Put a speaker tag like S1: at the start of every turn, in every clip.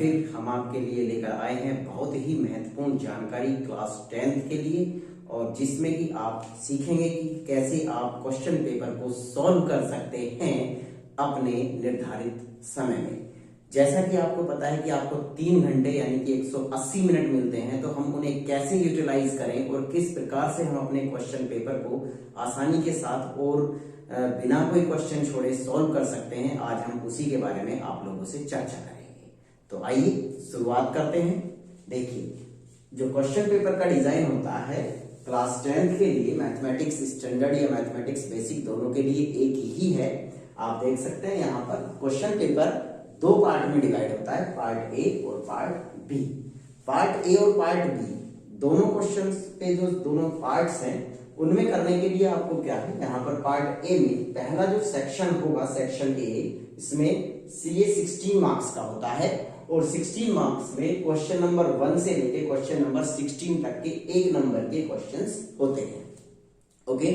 S1: फिर हम आपके लिए लेकर आए हैं बहुत ही महत्वपूर्ण जानकारी क्लास 10th के लिए, और जिसमें कि आप सीखेंगे कि कैसे आप क्वेश्चन पेपर को सॉल्व कर सकते हैं अपने निर्धारित समय में। जैसा कि आपको पता है कि आपको 3 घंटे यानी कि 180 मिनट मिलते हैं, तो हम उन्हें कैसे यूटिलाइज करें और किस प्रकार से हम अपने क्वेश्चन पेपर को आसानी के साथ और बिना कोई क्वेश्चन छोड़े सॉल्व कर सकते हैं, आज हम उसी के बारे में आप लोगों से चर्चा करेंगे। तो आइए शुरुआत करते हैं। देखिए, जो क्वेश्चन पेपर का डिजाइन होता है क्लास 10th के लिए, मैथमेटिक्स स्टैंडर्ड या मैथमेटिक्स बेसिक दोनों के लिए एक ही है। आप देख सकते हैं यहाँ पर क्वेश्चन पेपर 2 पार्ट में डिवाइड होता है, पार्ट ए और पार्ट बी। पार्ट ए और पार्ट बी दोनों क्वेश्चंस पे जो दोनों पार्ट्स हैं उनमें करने के लिए आपको क्या है, यहाँ पर पार्ट ए में पहला जो सेक्शन होगा, सेक्शन ए, इसमें सीए 16 मार्क्स का होता है और 16 मार्क्स में क्वेश्चन नंबर 1 से लेके क्वेश्चन नंबर 16 तक के 1 नंबर के क्वेश्चंस होते हैं। ओके,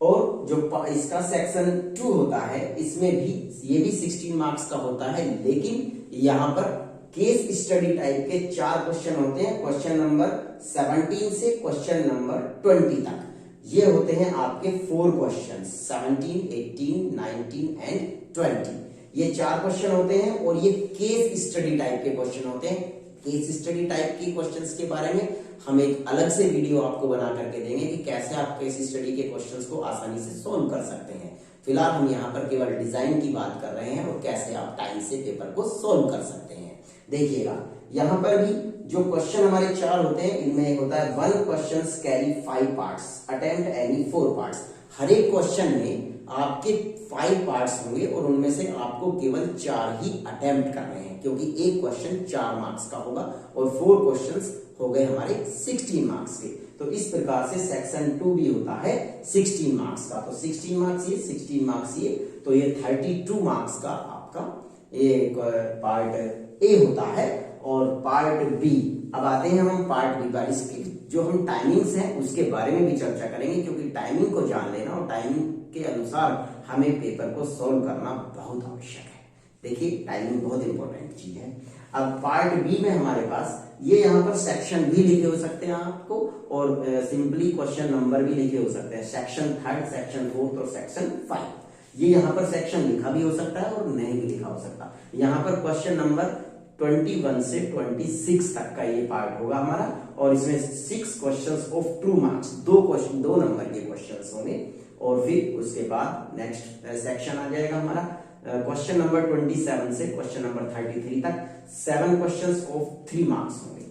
S1: और जो इसका सेक्शन 2 होता है, इसमें भी ये भी 16 मार्क्स का होता है, लेकिन यहाँ पर केस स्टडी टाइप के 4 क्वेश्चन होते हैं, क्वेश्चन नंबर 17 से क्वेश्चन नंबर 20 तक। ये होते हैं आपके 4 क्वेश्चन, 17, 18, 19 एंड 20। ये 4 क्वेश्चन होते हैं और ये केस स्टडी टाइप के क्वेश्चन होते हैं। केस स्टडी टाइप के क्वेश्चंस के बारे में हम एक अलग से वीडियो आपको बना करके देंगे कि कैसे आप केस स्टडी के क्वेश्चंस को आसानी से सॉल्व कर सकते हैं। फिलहाल हम यहाँ पर केवल डिजाइन की बात कर रहे हैं और कैसे आप टाइम से पेपर को सॉल्व कर सकते हैं। देखिएगा, यहाँ पर भी जो क्वेश्चन हमारे 4 होते हैं, इनमें एक होता है 1 question carry 5 parts, attempt any 4 parts. हर एक क्वेश्चन में आपके 5 पार्ट्स होंगे और उनमें से आपको केवल 4 ही अटेम्प्ट करने हैं, क्योंकि एक क्वेश्चन 4 मार्क्स का होगा और 4 क्वेश्चंस हो गए हमारे 16 मार्क्स के। तो इस प्रकार से सेक्शन 2 भी होता है 16 मार्क्स का। तो 16 मार्क्स ये, 16 मार्क्स ये, तो ये 32 मार्क्स का आपका एक पार्ट ए होता है। और पार्ट बी, अब आते हैं हम पार्ट बी पर। इसकी जो हम टाइमिंग्स हैं उसके बारे में भी चर्चा करेंगे, क्योंकि टाइमिंग को जान लेना और टाइमिंग के अनुसार हमें पेपर को सॉल्व करना बहुत आवश्यक है। देखिए, टाइमिंग बहुत इंपॉर्टेंट चीज है। अब पार्ट बी में हमारे पास ये यहाँ पर सेक्शन भी लिखे हो सकते हैं आपको, और सिंपली क्वेश्चन नंबर भी लिखे हो सकते हैं, सेक्शन 3, सेक्शन 4 और सेक्शन 5। ये यहाँ पर सेक्शन लिखा भी हो सकता है और नहीं भी लिखा हो सकता। यहाँ पर क्वेश्चन नंबर 21 से 26 तक का ये पार्ट होगा हमारा, और इसमें 6 क्वेश्चंस ऑफ 2 मार्क्स, 2 नंबर के क्वेश्चंस होंगे। और फिर उसके बाद नेक्स्ट सेक्शन आ जाएगा हमारा क्वेश्चन नंबर 27 से क्वेश्चन नंबर 33 तक, 7 क्वेश्चंस ऑफ 3 मार्क्स होंगे।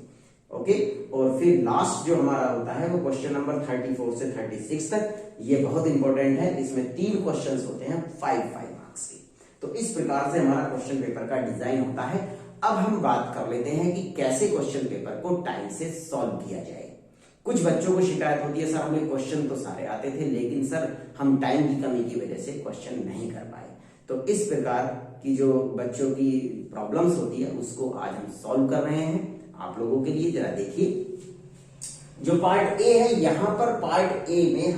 S1: ओके, और फिर लास्ट जो हमारा होता है वो क्वेश्चन नंबर 34 से 36 तक। ये बहुत इंपॉर्टेंट है, इसमें 3 क्वेश्चंस होते हैं 5 मार्क्स के। तो इस प्रकार से हमारा क्वेश्चन पेपर का डिजाइन होता है। अब हम बात कर लेते हैं कि कैसे क्वेश्चन पेपर को टाइम से सॉल्व किया जाए। कुछ बच्चों को शिकायत होती है, सर हमें क्वेश्चन तो सारे आते थे, लेकिन सर हम टाइम की कमी की वजह से क्वेश्चन नहीं कर पाए। तो इस प्रकार की जो बच्चों की प्रॉब्लम्स होती है उसको आज हम सॉल्व कर रहे हैं आप लोगों के लिए। जरा देखिए, जो पार्ट ए है, यहाँ पर पार्ट ए में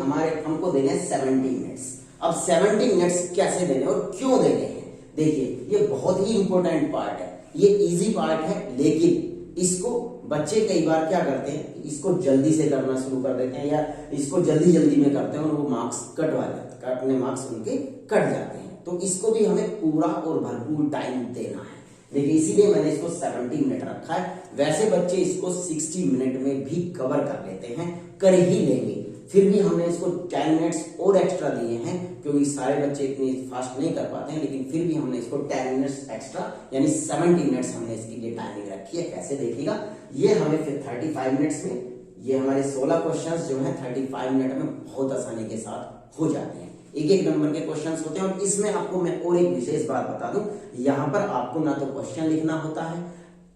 S1: हमको देने हैं 70 मिनट्स। अब 70 मिनट्स कैसे देने और क्यों देने हैं? देखिए, ये बहुत ही इंपॉर्टेंट पार्ट है, ये इजी पार्ट है, लेकिन इसको बच्चे कई बार क्या करते हैं, इसको जल्दी से करना शुरू कर देते हैं या इसको जल्दी में करते हैं और वो मार्क्स कटवा जाते हैं, अपने मार्क्स उनके कट जाते हैं। तो इसको भी हमें पूरा और भरपूर टाइम देना है। देखिए, इसीलिए मैंने इसको 70 मिनट रखा है। वैसे बच्चे इसको 60 मिनट में भी कवर कर लेते हैं, कर ही लेंगे। फिर भी हमने इसको 10 मिनट्स और एक्स्ट्रा दिए हैं, क्योंकि सारे बच्चे इतनी फास्ट नहीं कर पाते हैं, लेकिन फिर भी हमने इसको 10 मिनट्स एक्स्ट्रा यानी 70 मिनट्स हमने इसके लिए टाइमिंग रखी है। कैसे देखिएगा, ये हमें फिर 35 मिनट्स में, ये हमारे 16 क्वेश्चंस जो हैं 35 मिनट में बहुत आसानी के साथ हो जाते हैं। एक नंबर के क्वेश्चंस होते हैं। और इसमें आपको मैं और एक विशेष बात बता दूं, यहाँ पर आपको ना तो क्वेश्चन लिखना होता है,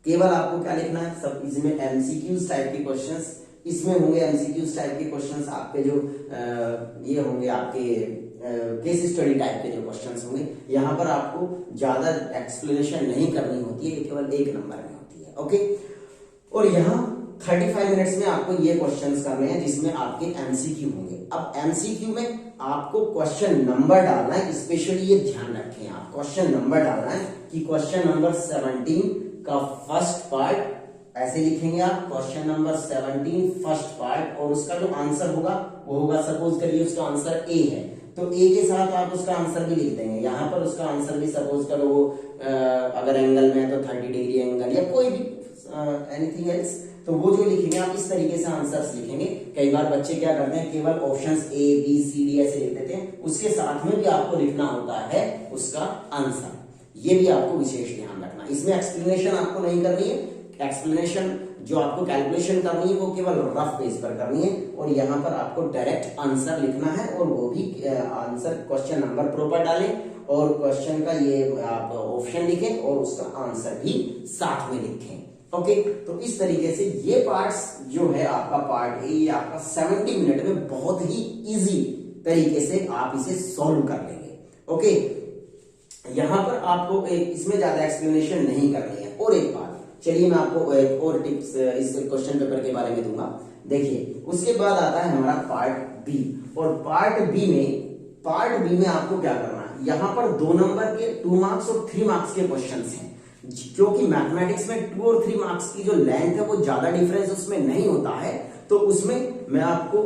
S1: केवल आपको क्या लिखना है, सब इसमें एमसीक्यूज टाइप के क्वेश्चंस इसमें होंगे। एमसीक्यूज टाइप के क्वेश्चंस आपके जो ये होंगे, आपके केस स्टडी टाइप के जो क्वेश्चंस होंगे, यहाँ पर आपको ज्यादा एक्सप्लेनेशन नहीं करनी होती है, केवल 1 नंबर में होती है। ओके, और यहाँ 35 मिनट्स में आपको ये क्वेश्चंस करने हैं जिसमें आपके एमसीक्यू होंगे। अब एमसीक्यू में आपको क्वेश्चन नंबर डालना है, स्पेशली ये ध्यान रखें आप, क्वेश्चन नंबर डालना है कि क्वेश्चन नंबर 17 का फर्स्ट पार्ट ऐसे लिखेंगे आप, क्वेश्चन नंबर 17 फर्स्ट पार्ट, और उसका जो आंसर होगा वो होगा, सपोज करिए उसका आंसर ए है, तो ए के साथ आप उसका आंसर भी लिख देंगे। यहाँ पर उसका आंसर भी सपोज करो वो अगर एंगल में है तो 30 डिग्री एंगल या कोई भी एनीथिंग एल्स, तो वो जो लिखेंगे आप इस तरीके से आंसर्स लिखेंगे। कई बार बच्चे क्या करते हैं, केवल options A B C D ऐसे लिख देते हैं, उसके साथ में भी आपको लिखना होता है उसका आंसर। ये भी आपको विशेष ध्यान रखना। इसमें एक्सप्लेनेशन आपको नहीं करनी है, एक्सप्लेनेशन जो आपको कैलकुलेशन करनी है वो केवल रफ पेज पर करनी है, और यहाँ पर आपको डायरेक्ट आंसर लिखना है, और वो भी आंसर क्वेश्चन नंबर प्रॉपर डालें, और क्वेश्चन का ये आप ऑप्शन लिखें और उसका आंसर भी साथ में लिखें। ओके, तो इस तरीके से ये पार्ट्स जो है आपका पार्ट ए, ये आपका 70 मिनट में बहुत ही इजी तरीके से आप इसे सॉल्व कर लेंगे। ओके, यहां पर आपको इसमें ज्यादा एक्सप्लेनेशन नहीं करनी है। और एक बात, चलिए मैं आपको एक और टिप्स इस क्वेश्चन पेपर के बारे में दूंगा। देखिए, उसके बाद आता है हमारा पार्ट बी, और पार्ट बी में आपको क्या करना है, यहां पर 2 नंबर के 2 मार्क्स और 3 मार्क्स के क्वेश्चंस हैं, क्योंकि मैथमेटिक्स में 2 और 3 मार्क्स की जो लेंथ है वो ज्यादा डिफरेंस उसमें नहीं होता है, तो उसमें मैं आपको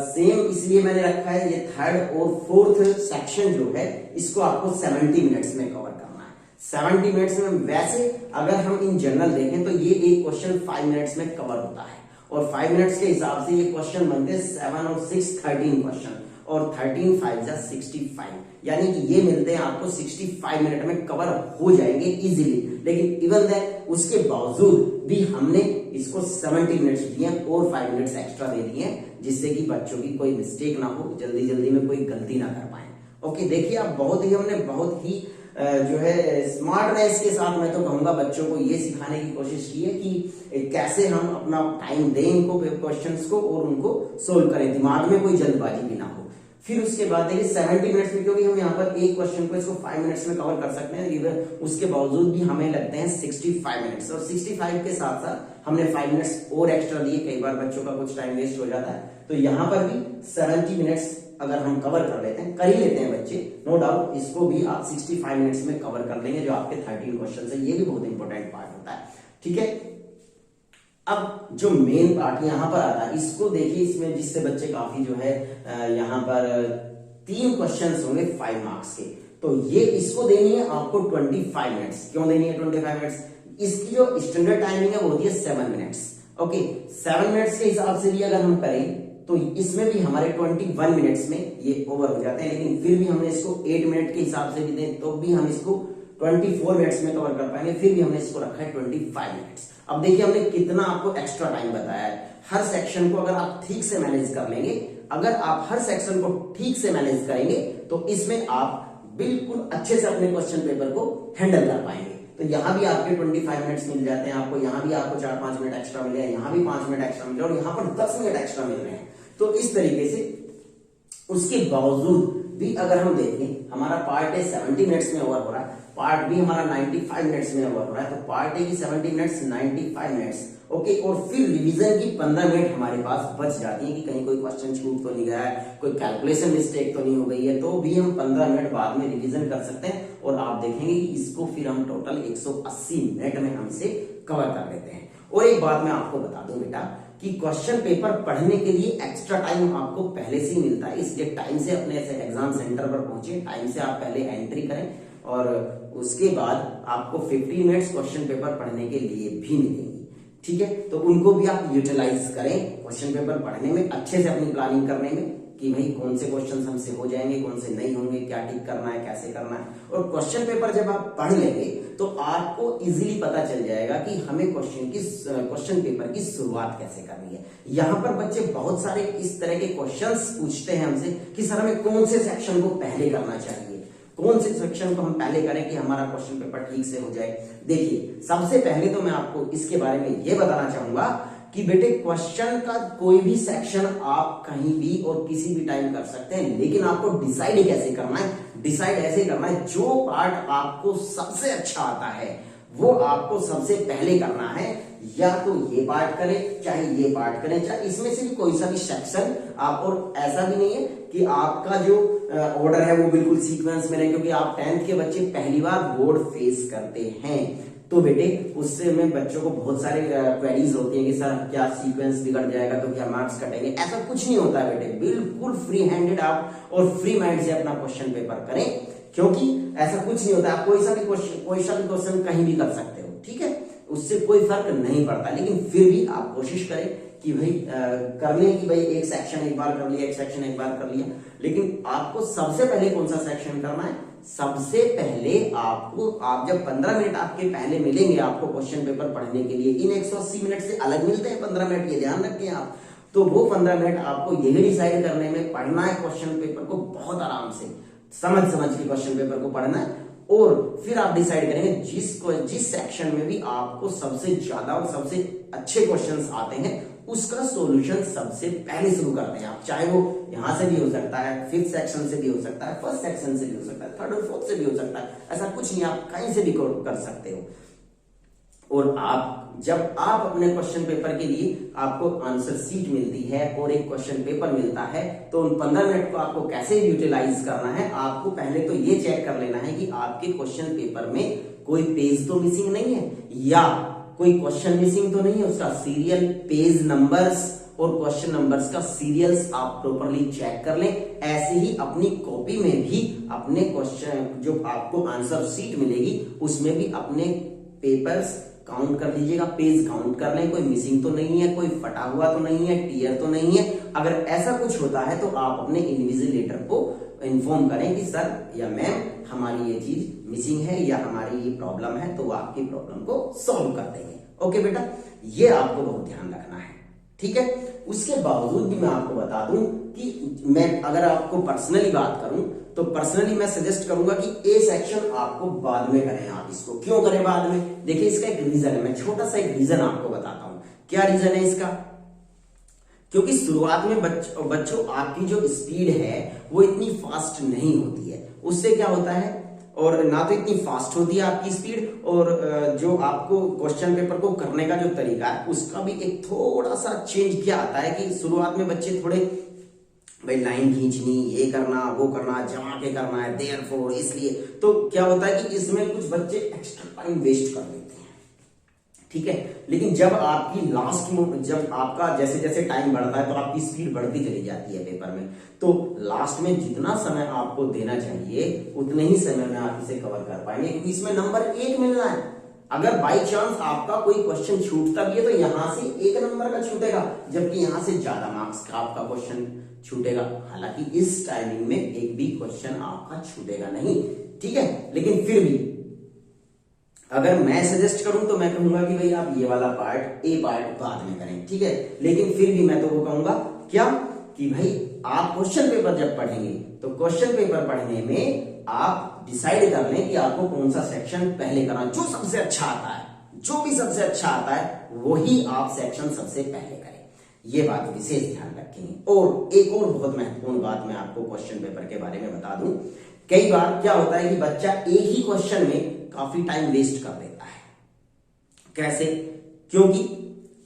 S1: सेम इसलिए मैंने रखा है, ये थर्ड और फोर्थ सेक्शन जो है इसको आपको 70 मिनट्स में कवर करना है। 70 मिनट्स में, वैसे अगर हम इन जनरल देखें तो ये एक क्वेश्चन 5 मिनट्स में कवर होता है, और 5 मिनट्स के हिसाब से ये क्वेश्चन बनते हैं 7 और 6 13 क्वेश्चन, और 13 5 जा 65, यानी कि ये मिलते हैं आपको 65 मिनट में कवर हो जाएंगे इजीली। लेकिन इवन देन उसके बावजूद भी हमने इसको 70 मिनट्स दिए और 5 मिनट्स एक्स्ट्रा दे दिए, जिससे कि बच्चों की कोई मिस्टेक ना हो, जल्दी जल्दी में कोई गलती ना कर पाए। ओके, देखिए आप हमने बहुत ही जो है स्मार्टनेस के साथ, मैं तो कहूंगा बच्चों को ये सिखाने की कोशिश की है कि कैसे हम अपना टाइम दें इनको क्वेश्चंस को और उनको सोल्व करें, दिमाग में कोई जल्दबाजी भी ना हो। फिर उसके बाद देखिए 70 मिनट्स में, क्योंकि हम यहाँ पर एक क्वेश्चन को इसको 5 मिनट्स में कवर कर सकते हैं, उसके बावजूद भी हमें लगते हैं 65 मिनट्स, और 65 के साथ साथ हमने 5 मिनट्स और एक्स्ट्रा दिए। कई बार बच्चों का कुछ टाइम वेस्ट हो जाता है, तो यहाँ पर भी 70 मिनट्स अगर हम कवर कर लेते हैं, कर ही लेते हैं बच्चे, नो डाउट, इसको भी आप 65 मिनट्स में कवर कर लेंगे, जो आपके 13 क्वेश्चन है। ये भी बहुत इंपॉर्टेंट पार्ट होता है, ठीक है। अब जो मेन पार्ट यहाँ पर आता है, इसको देखिए, इसमें जिससे बच्चे काफी जो है यहाँ पर 3 क्वेश्चंस होंगे 5 मार्क्स के, तो ये इसको देनी है आपको 25 मिनट्स। क्यों देनी है 25 मिनट्स? इसकी जो स्टैंडर्ड टाइमिंग है वो होती है 7 मिनट्स। ओके, 7 मिनट्स के हिसाब से भी अगर हम करें तो इसमें भी हमारे 21 मिनट्स में ये ओवर हो जाते हैं, लेकिन फिर भी हमने इसको 8 मिनट के हिसाब से भी दें तो भी हम इसको 24 मिनट्स में कवर कर पाएंगे, फिर भी हमने इसको रखा है 25 मिनट्स। अब देखिए हमने कितना आपको एक्स्ट्रा टाइम बताया है। हर सेक्शन को अगर आप ठीक से मैनेज कर लेंगे, अगर आप हर सेक्शन को ठीक से मैनेज करेंगे तो इसमें आप बिल्कुल अच्छे से अपने क्वेश्चन पेपर को हैंडल कर पाएंगे। तो यहाँ भी आपके 25 मिनट्स मिल जाते हैं आपको, यहाँ भी आपको 4-5 मिनट एक्स्ट्रा मिले हैं, यहाँ भी 5 मिनट एक्स्ट्रा मिले और यहाँ पर 10 मिनट एक्स्ट्रा मिल रहे हैं। तो इस तरीके से उसके बावजूद भी अगर हम देखें, हमारा पार्ट ए 70 मिनट्स में ओवर हो रहा है, पार्ट बी हमारा 95 मिनट्स में ओवर हो रहा है, तो पार्ट ए की 70 मिनट्स 95 मिनट्स। ओके, और फिर रिवीजन की 15 मिनट हमारे पास बच जाती है कि कहीं कोई क्वेश्चन छूट तो नहीं गया है, कोई कैलकुलेशन मिस्टेक तो नहीं हो गई है, तो भी हम 15 मिनट बाद में रिवीजन कर सकते हैं, और आप देखेंगे कि इसको फिर हम टोटल 180 मिनट में हम इसे कवर कर लेते हैं। और एक बात मैं आपको बता दूं बेटा, कि क्वेश्चन पेपर पढ़ने के लिए एक्स्ट्रा टाइम आपको पहले से ही मिलता है, इसलिए टाइम से अपने एग्जाम सेंटर पर पहुंचे, टाइम से आप पहले एंट्री करें, और उसके बाद आपको 15 मिनट्स क्वेश्चन पेपर पढ़ने के लिए भी मिलेंगी, ठीक है। तो उनको भी आप यूटिलाइज करें क्वेश्चन पेपर पढ़ने में, अच्छे से अपनी प्लानिंग करने में, कि भाई कौन से क्वेश्चन हमसे हो जाएंगे, कौन से नहीं होंगे, क्या ठीक करना है, कैसे करना है। और क्वेश्चन पेपर जब आप पढ़ लेंगे तो आपको इजीली पता चल जाएगा कि हमें क्वेश्चन पेपर की शुरुआत कैसे करनी है। यहाँ पर बच्चे बहुत सारे इस तरह के क्वेश्चंस पूछते हैं हमसे कि सर हमें कौन से सेक्शन को पहले करना चाहिए, कौन से सेक्शन को हम पहले करें कि हमारा क्वेश्चन पेपर ठीक से हो जाए। देखिए, सबसे पहले तो मैं आपको इसके बारे में यह बताना चाहूंगा कि बेटे क्वेश्चन का कोई भी सेक्शन आप कहीं भी और किसी भी टाइम कर सकते हैं, लेकिन आपको डिसाइड कैसे करना है, डिसाइड ऐसे करना है जो पार्ट आपको सबसे अच्छा आता है वो आपको सबसे पहले करना है। या तो ये पार्ट करें, चाहे ये पार्ट करें, चाहे इसमें से भी कोई सा भी सेक्शन आप, और ऐसा भी नहीं है कि आपका जो ऑर्डर है वो बिल्कुल सीक्वेंस में रहे, क्योंकि आप 10th के बच्चे पहली बार बोर्ड फेस करते हैं, तो बेटे उससे में बच्चों को बहुत सारे क्वेरीज होती हैं कि सर क्या सीक्वेंस बिगड़ जाएगा तो क्या मार्क्स कटेंगे। ऐसा कुछ नहीं होता है बेटे, बिल्कुल फ्री हैंडेड आप और फ्री माइंड से अपना क्वेश्चन पेपर करें, क्योंकि ऐसा कुछ नहीं होता। आप कोई सा भी क्वेश्चन कहीं भी कर सकते हो, ठीक है, उससे कोई फर्क नहीं पड़ता। लेकिन फिर भी आप कोशिश करें कि भाई करने की, भाई एक सेक्शन एक बार कर लिया, एक सेक्शन एक बार कर लिया, लेकिन आपको सबसे पहले कौन सा सेक्शन करना है? सबसे पहले आपको, आप जब 15 मिनट आपके पहले मिलेंगे आपको क्वेश्चन पेपर पढ़ने के लिए, इन 180 मिनट से अलग मिलते हैं 15 मिनट, ये ध्यान रखें आप। तो वो 15 मिनट आपको यही डिसाइड करने में पढ़ना है क्वेश्चन पेपर को बहुत आराम से, समझ के क्वेश्चन पेपर को पढ़ना है, और फिर आप डिसाइड करेंगे जिस सेक्शन में भी आपको सबसे ज्यादा और सबसे अच्छे क्वेश्चंस आते हैं उसका सॉल्यूशन सबसे पहले शुरू करते हैं आप। चाहे वो यहां से भी हो सकता है, 5th सेक्शन से भी हो सकता है, 1st सेक्शन से भी हो सकता है, 3rd और 4th से भी हो सकता है, ऐसा कुछ नहीं, आप कहीं से भी कर सकते हो। और जब आप अपने क्वेश्चन पेपर के लिए आपको आंसर शीट मिलती है और एक क्वेश्चन पेपर मिलता है, तो उन 15 मिनट को आपको कैसे यूटिलाइज करना है, आपको पहले तो ये चेक कर लेना है कि आपके क्वेश्चन पेपर में कोई पेज तो मिसिंग नहीं है, या कोई क्वेश्चन मिसिंग तो नहीं है, उसका सीरियल, पेज नंबर्स और क्वेश्चन नंबर्स का सीरियल्स आप प्रॉपरली चेक कर लें। ऐसे ही अपनी कॉपी में भी अपने क्वेश्चन, जो आपको आंसर शीट मिलेगी उसमें भी अपने पेपर्स काउंट कर लीजिएगा, पेज काउंट कर लें, कोई मिसिंग तो नहीं है, कोई फटा हुआ तो नहीं है, टीयर तो नहीं है। अगर ऐसा कुछ होता है तो आप अपने इन्विजिलेटर को इन्फॉर्म करें कि सर या मैम हमारी ये चीज मिसिंग है या हमारी ये प्रॉब्लम है, तो वो आपकी प्रॉब्लम को सॉल्व कर देंगे। ओके बेटा, ये आपको बहुत ध्यान रखना है, ठीक है। उसके बावजूद भी मैं आपको बता दूं कि मैं अगर आपको पर्सनली बात करूं तो पर्सनली मैं सजेस्ट करूंगा कि ए सेक्शन आपको बाद में करें। आप इसको क्यों करें बाद में? देखिए इसका एक रीजन है, मैं छोटा सा एक रीजन आपको बताता हूं। क्या रीजन है इसका? क्योंकि शुरुआत में बच्चों आपकी जो स्पीड है वो इतनी फास्ट नहीं होती है। उससे क्या होता है, और ना तो इतनी फास्ट होती है आपकी स्पीड, और जो आपको क्वेश्चन पेपर को करने का जो तरीका है उसका भी एक थोड़ा सा चेंज किया आता है कि शुरुआत में बच्चे थोड़े भाई लाइन खींचनी, ये करना, वो करना, जमा के करना है, देयरफॉर, इसलिए तो क्या होता है कि इसमें कुछ बच्चे एक्स्ट्रा टाइम वेस्ट कर देते हैं, ठीक है। लेकिन जब आपकी लास्ट में, जब आपका जैसे जैसे टाइम बढ़ता है तो आपकी स्पीड बढ़ती चली जाती है पेपर में, तो लास्ट में जितना समय आपको देना चाहिए उतने ही समय में आप इसे कवर कर पाएंगे, क्योंकि इसमें नंबर 1 मिलना है। अगर बाई चांस आपका कोई क्वेश्चन छूटता भी है तो यहां से 1 नंबर का छूटेगा, जबकि यहां से ज्यादा मार्क्स का आपका क्वेश्चन छूटेगा। हालांकि इस टाइमिंग में एक भी क्वेश्चन आपका छूटेगा नहीं, ठीक है। लेकिन फिर भी अगर मैं सजेस्ट करूं तो मैं कहूंगा कि भाई आप ये वाला पार्ट, ए पार्ट बाद में करें, ठीक है। लेकिन फिर भी मैं तो वो कहूंगा क्या कि भाई आप क्वेश्चन पेपर जब पढ़ेंगे तो क्वेश्चन पेपर पढ़ने में आप डिसाइड कर लें कि आपको कौन सा सेक्शन पहले करना, जो सबसे अच्छा आता है, जो भी सबसे अच्छा आता है वही आप सेक्शन सबसे पहले करें। ये बात विशेष ध्यान रखेंगे। और एक और बहुत महत्वपूर्ण बात मैं आपको क्वेश्चन पेपर के बारे में बता दूं, कई बार क्या होता है कि बच्चा एक ही क्वेश्चन में काफी टाइम वेस्ट कर देता है। कैसे? क्योंकि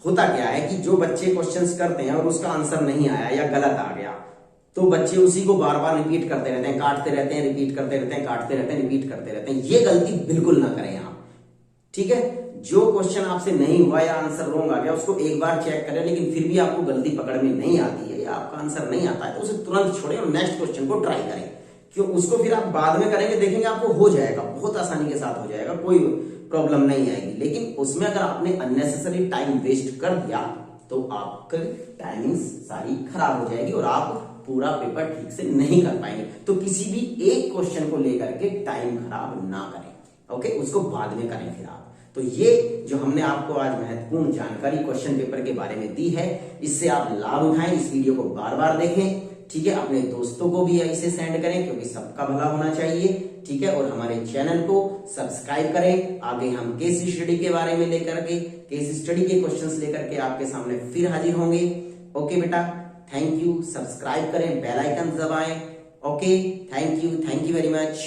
S1: होता क्या है कि जो बच्चे क्वेश्चंस करते हैं और उसका आंसर नहीं आया या गलत आ गया, तो बच्चे उसी को बार बार रिपीट करते रहते हैं, काटते रहते हैं, रिपीट करते रहते हैं, काटते रहते हैं, रिपीट करते रहते हैं। ये गलती बिल्कुल ना करें आप, ठीक है। जो क्वेश्चन आपसे नहीं हुआ या आंसर रॉन्ग आ गया उसको एक बार चेक करें, लेकिन फिर भी आपको गलती पकड़ में नहीं आती है या आपका आंसर नहीं आता है तो उसे तुरंत छोड़ें और नेक्स्ट क्वेश्चन को ट्राई करें। क्यों? उसको फिर आप बाद में करेंगे, देखेंगे आपको हो जाएगा, बहुत आसानी के साथ हो जाएगा, कोई प्रॉब्लम नहीं आएगी। लेकिन उसमें अगर आपने अननेसेसरी टाइम वेस्ट कर दिया तो आपकी टाइमिंग सारी खराब हो जाएगी और आप पूरा पेपर ठीक से नहीं कर पाएंगे। तो किसी भी एक क्वेश्चन को लेकर के टाइम खराब ना करें, ओके, उसको बाद में करें फिर आप। तो ये जो हमने आपको आज महत्वपूर्ण जानकारी क्वेश्चन पेपर के बारे में दी है, इससे आप लाभ उठाएं, इस वीडियो को बार बार देखें, ठीक है। अपने दोस्तों को भी इसे सेंड करें क्योंकि सबका भला होना चाहिए, ठीक है। और हमारे चैनल को सब्सक्राइब करें। आगे हम केस स्टडी के बारे में लेकर के, केस स्टडी के क्वेश्चंस लेकर के आपके सामने फिर हाजिर होंगे। ओके बेटा, थैंक यू। सब्सक्राइब करें, बेल आइकन दबाएं। Okay, thank you very much.